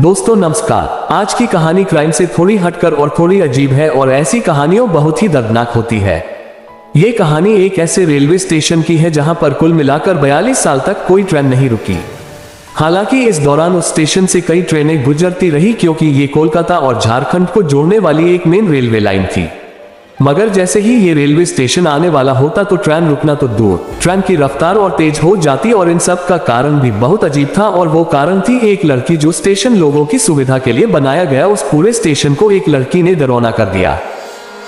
दोस्तों नमस्कार। आज की कहानी क्राइम से थोड़ी हटकर और थोड़ी अजीब है और ऐसी कहानियों बहुत ही दर्दनाक होती है। ये कहानी एक ऐसे रेलवे स्टेशन की है जहां पर कुल मिलाकर 42 साल तक कोई ट्रेन नहीं रुकी। हालांकि इस दौरान उस स्टेशन से कई ट्रेनें गुजरती रही क्योंकि ये कोलकाता और झारखंड को जोड़ने वाली एक मेन रेलवे लाइन थी। मगर जैसे ही ये रेलवे स्टेशन आने वाला होता तो ट्रेन रुकना तो दूर, ट्रेन की रफ्तार और तेज हो जाती। और इन सब का कारण भी बहुत अजीब था और वो कारण थी एक लड़की जो स्टेशन लोगों की सुविधा के लिए बनाया गया उस पूरे स्टेशन को एक लड़की ने डरौना कर दिया।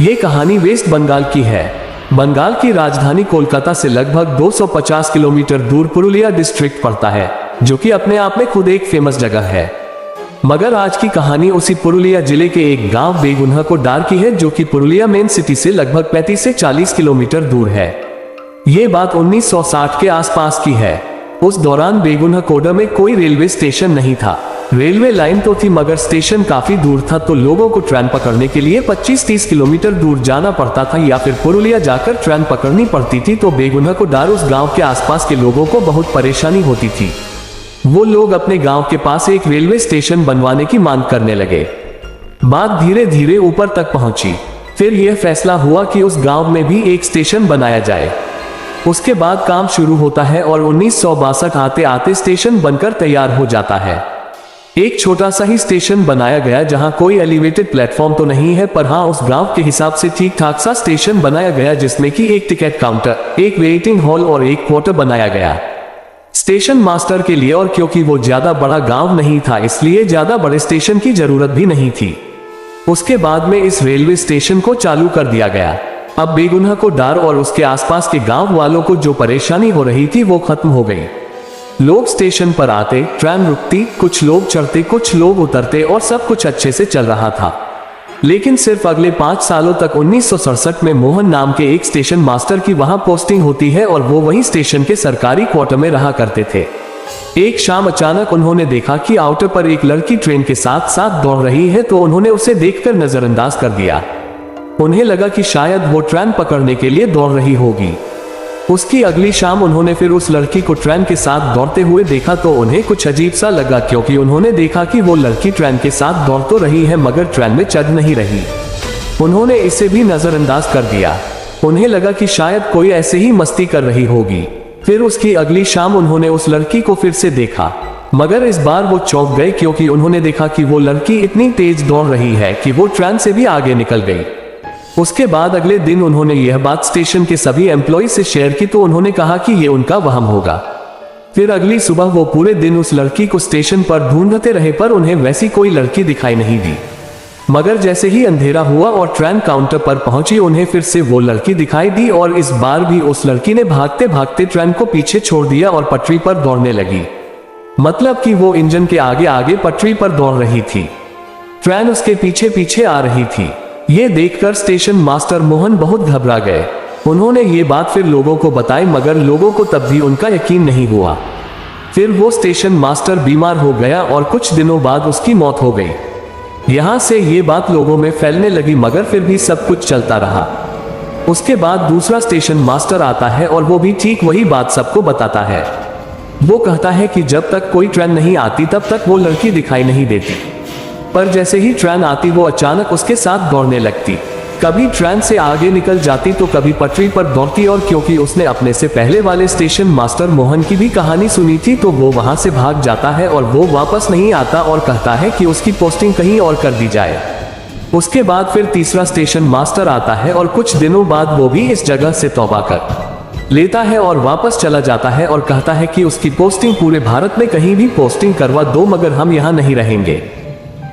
ये कहानी वेस्ट बंगाल की है। बंगाल की राजधानी कोलकाता से लगभग 250 किलोमीटर दूर पुरुलिया डिस्ट्रिक्ट पड़ता है, जो कि अपने आप में खुद एक फेमस जगह है। मगर आज की कहानी उसी पुरुलिया जिले के एक गांव बेगुन्हा को डार की है, जो कि पुरुलिया मेन सिटी से लगभग 35 से 40 किलोमीटर दूर है। ये बात 1960 के आसपास की है। उस दौरान बेगुन्हा कोडा में कोई रेलवे स्टेशन नहीं था। रेलवे लाइन तो थी मगर स्टेशन काफी दूर था, तो लोगों को ट्रेन पकड़ने के लिए 25-30 किलोमीटर दूर जाना पड़ता था या फिर पुरुलिया जाकर ट्रेन पकड़नी पड़ती थी। तो बेगुन्हा को डार उस गाँव के आसपास के लोगों को बहुत परेशानी होती थी। वो लोग अपने गांव के पास एक रेलवे स्टेशन बनवाने की मांग करने लगे। बात धीरे धीरे ऊपर तक पहुंची। फिर यह फैसला हुआ कि उस गांव में भी एक स्टेशन बनाया जाए। उसके बाद काम शुरू होता है और 1962 आते आते स्टेशन बनकर तैयार हो जाता है। एक छोटा सा ही स्टेशन बनाया गया जहां कोई एलिवेटेड प्लेटफॉर्म तो नहीं है, पर हाँ उस गांव के हिसाब से ठीक ठाक सा स्टेशन बनाया गया, जिसमें कि एक टिकट काउंटर, एक वेटिंग हॉल और एक क्वार्टर बनाया गया स्टेशन मास्टर के लिए। और क्योंकि वो ज्यादा बड़ा गांव नहीं था, इसलिए ज्यादा बड़े स्टेशन की जरूरत भी नहीं थी। उसके बाद में इस रेलवे स्टेशन को चालू कर दिया गया। अब बेगुन्हा को डार और उसके आसपास के गांव वालों को जो परेशानी हो रही थी वो खत्म हो गई। लोग स्टेशन पर आते, ट्रेन रुकती, कुछ लोग चढ़ते, कुछ लोग उतरते और सब कुछ अच्छे से चल रहा था। लेकिन सिर्फ अगले 5 सालों तक 1967 में मोहन नाम के एक स्टेशन मास्टर की वहां पोस्टिंग होती है और वो वहीं स्टेशन के सरकारी क्वार्टर में रहा करते थे। एक शाम अचानक उन्होंने देखा कि आउटर पर एक लड़की ट्रेन के साथ साथ दौड़ रही है, तो उन्होंने उसे देखकर नजरअंदाज कर दिया। उन्हें लगा कि शायद वो ट्रेन पकड़ने के लिए दौड़ रही होगी। उसकी अगली शाम उन्होंने फिर उस लड़की को ट्रेन के साथ दौड़ते हुए देखा, तो उन्हें कुछ अजीब सा लगा क्योंकि उन्होंने देखा कि वो लड़की ट्रेन के साथ दौड़ तो रही है मगर ट्रेन में चढ़ नहीं रही। उन्होंने इसे भी नजरअंदाज कर दिया। उन्हें लगा कि शायद कोई ऐसे ही मस्ती कर रही होगी। फिर उसकी अगली शाम उन्होंने उस लड़की को फिर से देखा, मगर इस बार वो चौंक गए क्योंकि उन्होंने देखा कि वो लड़की इतनी तेज दौड़ रही है कि वो ट्रेन से भी आगे निकल गई। उसके बाद अगले दिन उन्होंने यह बात स्टेशन के सभी एम्प्लॉय से शेयर की, तो उन्होंने कहा कि यह उनका वहम होगा। फिर अगली सुबह वो पूरे दिन उस लड़की को स्टेशन पर ढूंढते रहे, पर उन्हें वैसी कोई लड़की दिखाई नहीं दी। मगर जैसे ही अंधेरा हुआ और ट्रेन काउंटर पर पहुंची, उन्हें फिर से वो लड़की दिखाई दी और इस बार भी उस लड़की ने भागते भागते ट्रेन को पीछे छोड़ दिया और पटरी पर दौड़ने लगी। मतलब कि वो इंजन के आगे आगे पटरी पर दौड़ रही थी। ट्रेन उसके पीछे पीछे आ रही थी। ये देखकर स्टेशन मास्टर मोहन बहुत घबरा गए। उन्होंने ये बात फिर लोगों को बताई, मगर लोगों को तब भी उनका यकीन नहीं हुआ। फिर वो स्टेशन मास्टर बीमार हो गया और कुछ दिनों बाद उसकी मौत हो गई। यहाँ से ये बात लोगों में फैलने लगी, मगर फिर भी सब कुछ चलता रहा। उसके बाद दूसरा स्टेशन मास्टर आता है और वो भी ठीक वही बात सबको बताता है। वो कहता है कि जब तक कोई ट्रेन नहीं आती तब तक वो लड़की दिखाई नहीं देती, पर जैसे ही ट्रेन आती वो अचानक उसके साथ दौड़ने लगती। कभी ट्रेन से आगे निकल जाती तो कभी पटरी पर दौड़ती। और क्योंकि उसने अपने से पहले वाले स्टेशन मास्टर मोहन की भी कहानी सुनी थी, तो वो वहां से भाग जाता है और वो वापस नहीं आता और कहता है कि उसकी पोस्टिंग कहीं और कर दी जाए। उसके बाद फिर तीसरा स्टेशन मास्टर आता है और कुछ दिनों बाद वो भी इस जगह से तौबा कर लेता है और वापस चला जाता है और कहता है कि उसकी पोस्टिंग पूरे भारत में कहीं भी पोस्टिंग करवा दो, मगर हम यहाँ नहीं रहेंगे।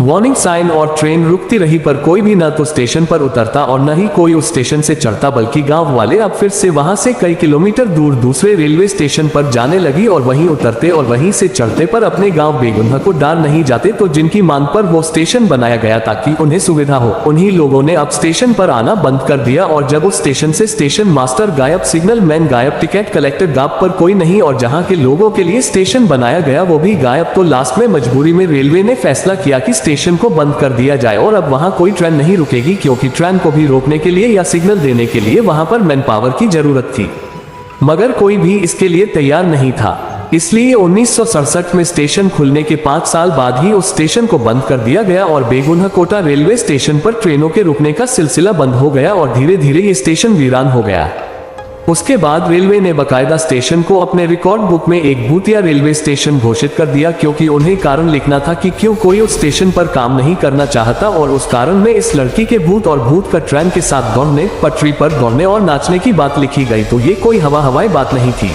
वार्निंग साइन और ट्रेन रुकती रही, पर कोई भी न तो स्टेशन पर उतरता और न ही कोई उस स्टेशन से चढ़ता, बल्कि गांव वाले अब फिर से वहां से कई किलोमीटर दूर दूसरे रेलवे स्टेशन पर जाने लगी और वहीं उतरते और वहीं से चढ़ते, पर अपने गांव बेगुन्हा को डार नहीं जाते। तो जिनकी मांग पर वो स्टेशन बनाया गया ताकि उन्हें सुविधा हो, उन्हीं लोगों ने अब स्टेशन पर आना बंद कर दिया। और जब उस स्टेशन से स्टेशन मास्टर गायब, सिग्नल मैन गायब, टिकट कलेक्टर गायब, पर कोई नहीं, और जहाँ के लोगों के लिए स्टेशन बनाया गया वो भी गायब, तो लास्ट में मजबूरी में रेलवे ने फैसला किया कि स्टेशन को बंद कर दिया जाए और अब वहां कोई ट्रेन नहीं रुकेगी, क्योंकि ट्रेन को भी रोकने के लिए या सिग्नल देने के लिए वहां पर मैन पावर की जरूरत थी। मगर कोई भी इसके लिए तैयार नहीं था। इसलिए 1967 में स्टेशन खुलने के 5 साल बाद ही उस स्टेशन को बंद कर दिया गया और बेगुन्हा कोटा रेलवे स्टेशन पर ट्रेनों के रुकने का सिलसिला बंद हो गया और धीरे धीरे ये स्टेशन वीरान हो गया। उसके बाद रेलवे ने बकायदा स्टेशन को अपने रिकॉर्ड बुक में एक भूतिया रेलवे स्टेशन घोषित कर दिया, क्योंकि उन्हें कारण लिखना था कि क्यों कोई उस स्टेशन पर काम नहीं करना चाहता, और उस कारण में इस लड़की के भूत और भूत का ट्रेन के साथ दौड़ने, पटरी पर दौड़ने और नाचने की बात लिखी गई। तो ये कोई हवाई बात नहीं थी,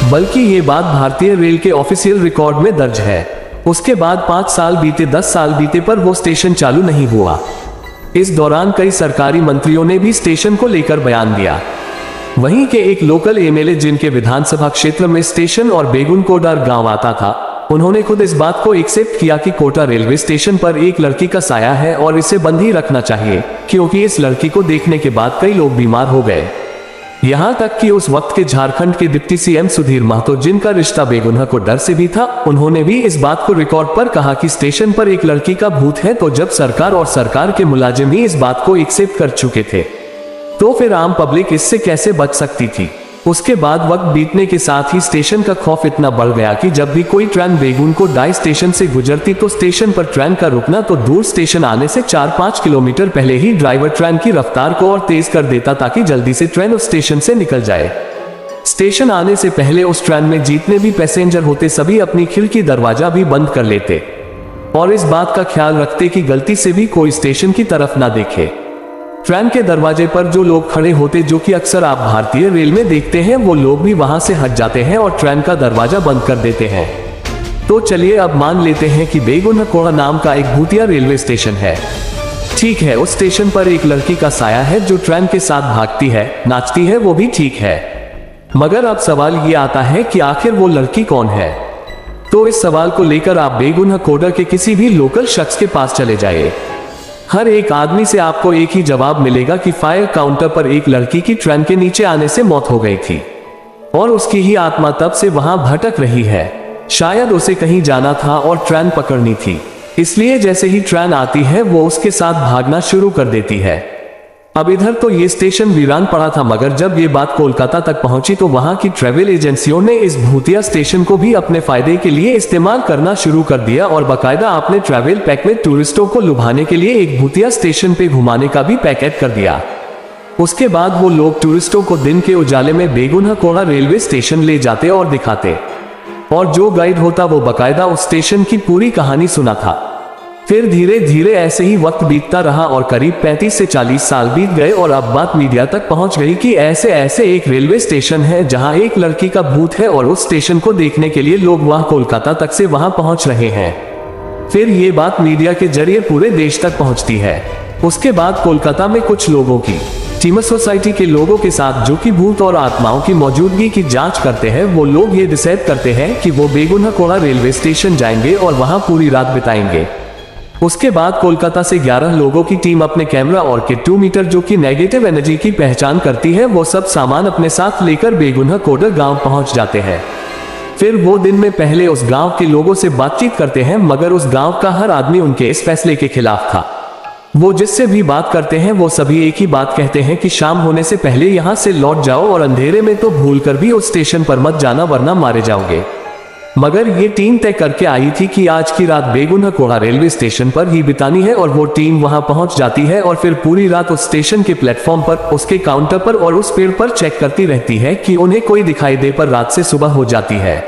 बल्कि ये बात भारतीय रेल के ऑफिशियल रिकॉर्ड में दर्ज है। उसके बाद 5 साल बीते, 10 साल बीते, पर वो स्टेशन चालू नहीं हुआ। इस दौरान कई सरकारी मंत्रियों ने भी स्टेशन को लेकर बयान दिया। वहीं के एक लोकल एमएलए, जिनके विधानसभा क्षेत्र में स्टेशन और बेगुनकोटा गांव आता था, उन्होंने खुद इस बात को एक्सेप्ट किया कि कोटा रेलवे स्टेशन पर एक लड़की का साया है और इसे बंद ही रखना चाहिए, क्योंकि इस लड़की को देखने के बाद कई लोग बीमार हो गए। यहां तक कि उस वक्त के झारखंड के डिप्टी सीएम सुधीर महतो, जिनका रिश्ता बेगुन्हा को डर से भी था, उन्होंने भी इस बात को रिकॉर्ड पर कहा कि स्टेशन पर एक लड़की का भूत है। तो जब सरकार और सरकार के मुलाजिम ही इस बात को एक्सेप्ट कर चुके थे, तो फिर आम पब्लिक इससे कैसे बच सकती थी। उसके बाद वक्त बीतने के साथ ही स्टेशन का खौफ इतना बढ़ गया कि जब भी कोई ट्रेन बेगुनकोटा स्टेशन से गुजरती तो स्टेशन पर ट्रेन का रुकना तो दूर, स्टेशन आने से 4-5 किलोमीटर पहले ही ड्राइवर ट्रेन की रफ्तार को और तेज कर देता ताकि जल्दी से ट्रेन उस स्टेशन से निकल जाए। स्टेशन आने से पहले उस ट्रेन में जितने भी पैसेंजर होते सभी अपनी खिड़की दरवाजा भी बंद कर लेते और इस बात का ख्याल रखते कि गलती से भी कोई स्टेशन की तरफ ना देखे। ट्रेन के दरवाजे पर जो लोग खड़े होते, जो कि अक्सर आप भारतीय रेल में देखते हैं, वो लोग भी वहां से हट जाते हैं और ट्रेन का दरवाजा बंद कर देते हैं। तो चलिए अब मान लेते हैं कि बेगुनकोटा नाम का एक भूतिया रेलवे स्टेशन है। ठीक है, उस स्टेशन पर एक लड़की का साया है जो ट्रेन के साथ भागती है, नाचती है, वो भी ठीक है। मगर अब सवाल ये आता है कि आखिर वो लड़की कौन है। तो इस सवाल को लेकर आप बेगुनकोटा के किसी भी लोकल शख्स के पास चले जाइए। हर एक आदमी से आपको एक ही जवाब मिलेगा कि फायर काउंटर पर एक लड़की की ट्रेन के नीचे आने से मौत हो गई थी और उसकी ही आत्मा तब से वहां भटक रही है। शायद उसे कहीं जाना था और ट्रेन पकड़नी थी, इसलिए जैसे ही ट्रेन आती है वो उसके साथ भागना शुरू कर देती है। अब इधर तो ये स्टेशन वीरान पड़ा था, मगर जब ये बात कोलकाता तक पहुंची तो वहां की ट्रेवल एजेंसियों ने इस भूतिया स्टेशन को भी अपने फायदे के लिए इस्तेमाल करना शुरू कर दिया और बाकायदा अपने ट्रैवल पैक में टूरिस्टों को लुभाने के लिए एक भूतिया स्टेशन पे घुमाने का भी पैक ऐड कर दिया। उसके बाद वो लोग टूरिस्टों को दिन के उजाले में बेगुनकोटा रेलवे स्टेशन ले जाते और दिखाते, और जो गाइड होता वो बाकायदा उस स्टेशन की पूरी कहानी सुना था। फिर धीरे धीरे ऐसे ही वक्त बीतता रहा और करीब 35 से 40 साल बीत गए और अब बात मीडिया तक पहुंच गई कि ऐसे ऐसे एक रेलवे स्टेशन है जहां एक लड़की का भूत है और उस स्टेशन को देखने के लिए लोग वहां कोलकाता तक से वहां पहुंच रहे हैं। फिर ये बात मीडिया के जरिए पूरे देश तक पहुंचती है। उसके बाद कोलकाता में कुछ लोगों की टीम सोसाइटी के लोगों के साथ, जो कि भूत और आत्माओं की मौजूदगी की जांच करते हैं, वो लोग ये डिसाइड करते हैं कि वो बेगुनकोटा रेलवे स्टेशन जाएंगे और वहां पूरी रात बिताएंगे। उसके बाद कोलकाता से 11 लोगों की टीम अपने कैमरा और के 2 मीटर, जो कि नेगेटिव एनर्जी की पहचान करती है, वो सब सामान अपने साथ लेकर बेगुनकोटा गांव पहुंच जाते हैं। फिर वो दिन में पहले उस गांव के लोगों से बातचीत करते हैं, मगर उस गांव का हर आदमी उनके इस फैसले के खिलाफ था। वो जिससे भी बात करते हैं वो सभी एक ही बात कहते हैं कि शाम होने से पहले यहाँ से लौट जाओ और अंधेरे में तो भूलकर भी उस स्टेशन पर मत जाना, वरना मारे जाओगे। मगर ये टीम तय करके आई थी कि आज की रात बेगुनकोटा रेलवे स्टेशन पर ही बितानी है, और वो टीम वहां पहुंच जाती है और फिर पूरी रात उस स्टेशन के प्लेटफॉर्म पर, उसके काउंटर पर और उस पेड़ पर चेक करती रहती है कि उन्हें कोई दिखाई दे, पर रात से सुबह हो जाती है।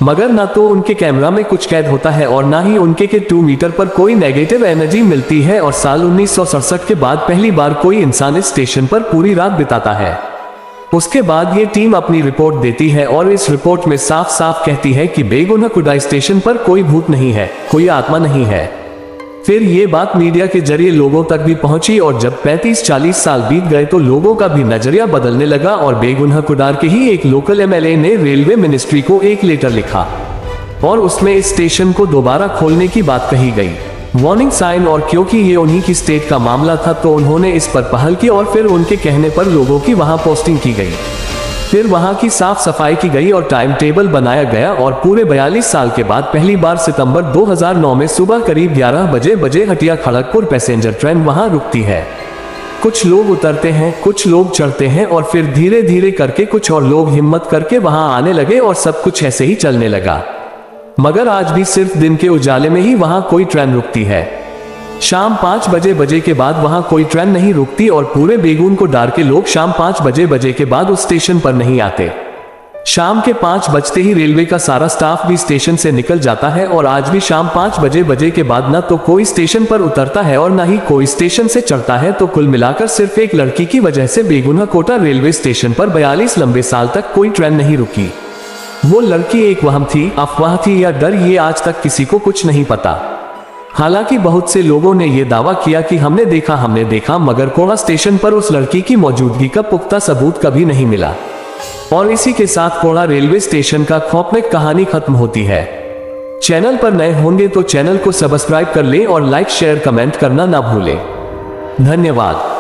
मगर ना तो उनके कैमरा में कुछ कैद होता है और ना ही उनके के 2 मीटर पर कोई नेगेटिव एनर्जी मिलती है, और साल 1967 के बाद पहली बार कोई इंसान इस स्टेशन पर पूरी रात बिताता है। उसके बाद ये टीम अपनी रिपोर्ट देती है और इस रिपोर्ट में साफ साफ कहती है कि बेगुनकोटा स्टेशन पर कोई भूत नहीं है, कोई आत्मा नहीं है। फिर ये बात मीडिया के जरिए लोगों तक भी पहुंची और जब 35-40 साल बीत गए तो लोगों का भी नजरिया बदलने लगा और बेगुनकोटा के ही एक लोकल एमएलए ने रेलवे मिनिस्ट्री को एक लेटर लिखा और उसमें इस स्टेशन को दोबारा खोलने की बात कही गई, वार्निंग साइन। और क्योंकि ये उन्हीं की स्टेट का मामला था तो उन्होंने इस पर पहल की और फिर उनके कहने पर लोगों की वहां पोस्टिंग की गई। फिर वहां की साफ सफाई की गई और टाइम टेबल बनाया गया और पूरे 42 साल के बाद पहली बार सितंबर 2009 में सुबह करीब 11 बजे हटिया खड़गपुर पैसेंजर ट्रेन वहां रुकती है। कुछ लोग उतरते हैं, कुछ लोग चढ़ते हैं और फिर धीरे धीरे करके कुछ और लोग हिम्मत करके वहां आने लगे और सब कुछ ऐसे ही चलने लगा। मगर आज भी सिर्फ दिन के उजाले में ही वहां कोई ट्रेन रुकती है। शाम 5 बजे के बाद वहां कोई ट्रेन नहीं रुकती और पूरे बेगून को डार के लोग शाम 5 बजे के बाद उस स्टेशन पर नहीं आते। शाम के 5 बजते ही रेलवे का सारा स्टाफ भी स्टेशन से निकल जाता है और आज भी शाम 5 बजे के बाद ना तो कोई स्टेशन पर उतरता है और ना ही कोई स्टेशन से चढ़ता है। तो कुल मिलाकर सिर्फ एक लड़की की वजह से बेगुना कोटा रेलवे स्टेशन पर 42 लंबे साल तक कोई ट्रेन नहीं रुकी। वो लड़की एक वहम थी, अफवाह थी या डर, ये आज तक किसी को कुछ नहीं पता। हालांकि बहुत से लोगों ने यह दावा किया कि हमने देखा, मगर कोटा स्टेशन पर उस लड़की की मौजूदगी का पुख्ता सबूत कभी नहीं मिला। और इसी के साथ कोटा रेलवे स्टेशन का खौफनाक कहानी खत्म होती है। चैनल पर नए होंगे तो चैनल को सब्सक्राइब कर लें और लाइक शेयर कमेंट करना ना भूलें। धन्यवाद।